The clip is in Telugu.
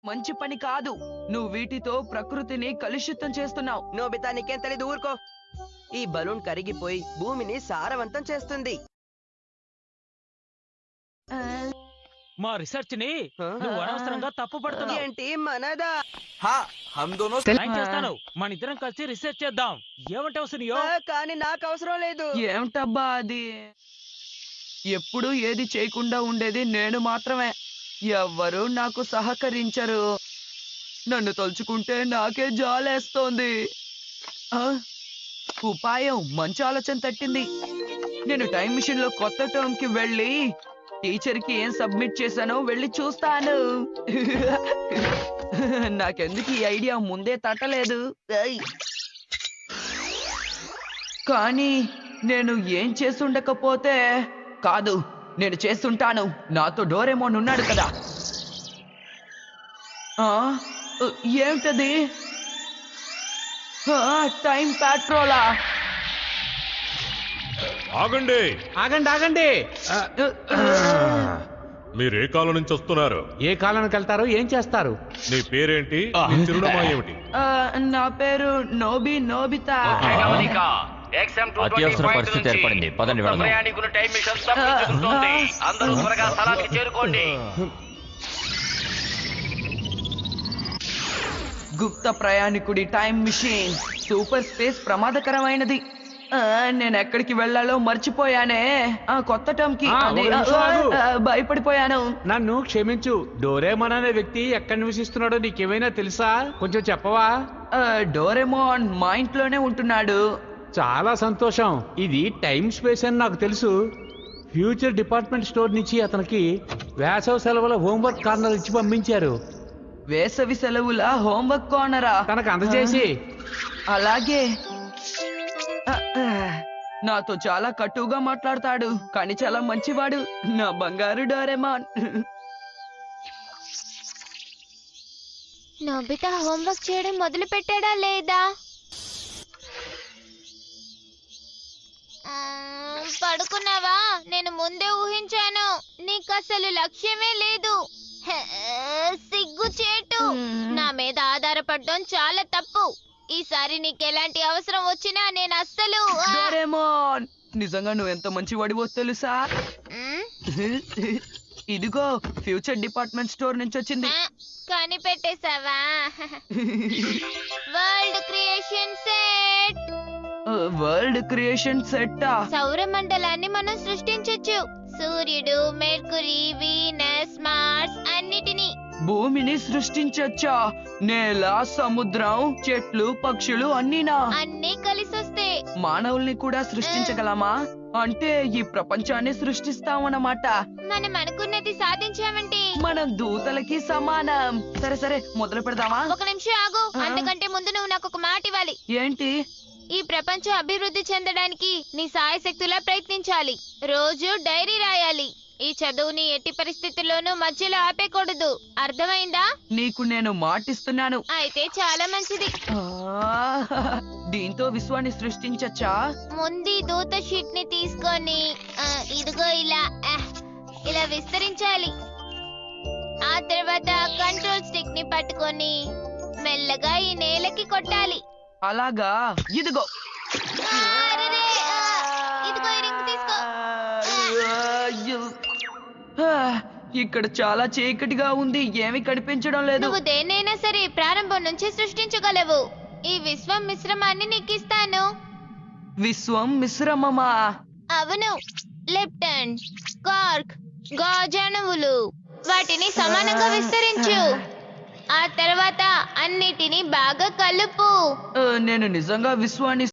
మంచి పని కాదు. నువ్వు వీటితో ప్రకృతిని కలుషితం చేస్తున్నావు. నోబితా నీకేం తెలీదు, ఊరుకో. ఈ బలూన్ కరిగిపోయి భూమిని సారవంతం చేస్తుంది. మా రిసర్చ్ ని నువ్వు అనవసరంగా తప్పు పడుతున్నావు. ఏంటి మనదా? हाँ हम दोनों నేను చేస్తాను. మన ఇద్దరం కలిసి రీసెర్చ్ చేద్దాం. ఏమంటావు సునియో? కానీ నాకు అవసరం లేదు. ఏమిటబ్బా అది? ఎప్పుడు ఏది చేయకుండా ఉండేది నేను మాత్రమే. ఎవ్వరూ నాకు సహకరించరు. నన్ను తలుచుకుంటే నాకే జాలేస్తోంది. ఉపాయం మంచి ఆలోచన తట్టింది. నేను టైం మిషన్ లో కొత్త టర్మ్ కి వెళ్ళి టీచర్ కి ఏం సబ్మిట్ చేశానో వెళ్ళి చూస్తాను. నాకెందుకు ఈ ఐడియా ముందే తట్టలేదు? కానీ నేను ఏం చేస్తుండకపోతే కాదు, నేను చేస్తుంటాను. నాతో డోరేమోన్ ఉన్నాడు కదా. ఏమిటది? టైం పెట్రోలా? ఆగండి ఆగండి ఆగండి. మీరు ఏ కాలం నుంచి వస్తున్నారు? ఏ కాలానికి వెళ్తారు? ఏం చేస్తారు? నీ పేరేంటి? నీ చిరునామా ఏమిటి? నా పేరు నోబితా. అత్యవసర పరిస్థితి ఏర్పడింది, పదండి వెళ్దాం. ప్రయాణికులు టైం మిషన్ తప్పించుకుంటోంది. అందరూ త్వరగా స్థలానికి చేరుకోండి. గుప్త ప్రయాణికుడి టైం మిషన్ సూపర్ స్పేస్ ప్రమాదకరమైనది. నేను ఎక్కడికి వెళ్ళాలో మర్చిపోయానే. కొత్త టర్మ్ కి భయపడిపోయాను. నన్ను క్షమించు. డోరేమోన్ అనే వ్యక్తి ఎక్కడ నివసిస్తున్నాడో నీకేమైనా తెలుసా? కొంచెం చెప్పవా? డోరేమోన్ మా ఇంట్లోనే ఉంటున్నాడు. చాలా సంతోషం. ఇది టైం స్పేస్ అని నాకు తెలుసు. ఫ్యూచర్ డిపార్ట్మెంట్ స్టోర్ నుంచి అతనికి వేసవి సెలవుల హోంవర్క్ కార్నర్ ఇచ్చి పంపించారు. వేసవి సెలవుల హోంవర్క్ కార్నరా? తనకు అందజేసి. అలాగే. నాతో చాలా కట్టుగా మాట్లాడతాడు, కానీ చాలా మంచివాడు. నా బంగారు డోరేమాన్. నోబితా హోంవర్క్ చేయడం మొదలు పెట్టాడా లేదా? పడుకున్నావా? నేను ముందే ఊహించాను. నీకు అసలు లక్ష్యమే లేదు. సిగ్గుచేటు. నా మీద ఆధారపడడం చాలా తప్పు. ఈసారి నీకెలాంటి అవసరం వచ్చినా నేను అస్సలు. డోరేమోన్, నిజంగా నువ్వు ఎంత మంచివాడివో తెలుసా? ఇదిగో ఫ్యూచర్ డిపార్ట్మెంట్ స్టోర్ నుంచి వచ్చింది. కనిపెట్టేశావా? World creation set. World creation సెట్టా? సౌర మండలాన్ని మనం సృష్టించొచ్చు. సూర్యుడు, మెర్కురీ, వీనస్, మార్స్ అన్నిటినీ. భూమిని సృష్టించొచ్చా? నేల, సముద్రం, చెట్లు, పక్షులు అన్నీనా? అన్నీ కలిసొస్తే మానవుల్ని కూడా సృష్టించగలమా? అంటే ఈ ప్రపంచాన్ని సృష్టిస్తామన్నమాట. మనం అనుకున్నది సాధించామంటే మనం దూతలకి సమానం. సరే సరే, మొదలు పెడదామా? ఒక నిమిషం ఆగు. అంతకంటే ముందు నువ్వు నాకు ఒక మాట ఇవ్వాలి. ఏంటి? ఈ ప్రపంచం అభివృద్ధి చెందడానికి నీ సాయశక్తులా ప్రయత్నించాలి. రోజు డైరీ రాయాలి. ఈ చదువుని ఎట్టి పరిస్థితుల్లోనూ మధ్యలో ఆపేకూడదు. అర్థమైందా? నీకు నేను మాటిస్తున్నాను. అయితే చాలా మంచిది. దీంతో విశ్వాన్ని సృష్టించచ్చా? ముందు దూత షీట్ ని తీసుకొని ఇదిగో ఇలా విస్తరించాలి. ఆ తర్వాత కంట్రోల్ స్టిక్ ని పట్టుకొని మెల్లగా ఈ నేలకి కొట్టాలి. అలాగా? ఇదిగో. ఇదిగో ఈ రింగ్ తీసుకో. ఇక్కడ చాలా చీకటిగా ఉంది, ఏమి కనిపించడం లేదు. నువ్వు దేన్నైనా సరే ప్రారంభం నుంచి సృష్టించగలవు. ఈ విశ్వం మిశ్రమాన్ని నీకిస్తాను. విశ్వం మిశ్రమమా? అవును. లెప్టన్, కార్క్, గాజాణువులు వాటిని సమానంగా విస్తరించు. ఆ తర్వాత అన్నిటినీ బాగా కలుపు. నేను నిజంగా విశ్వాన్ని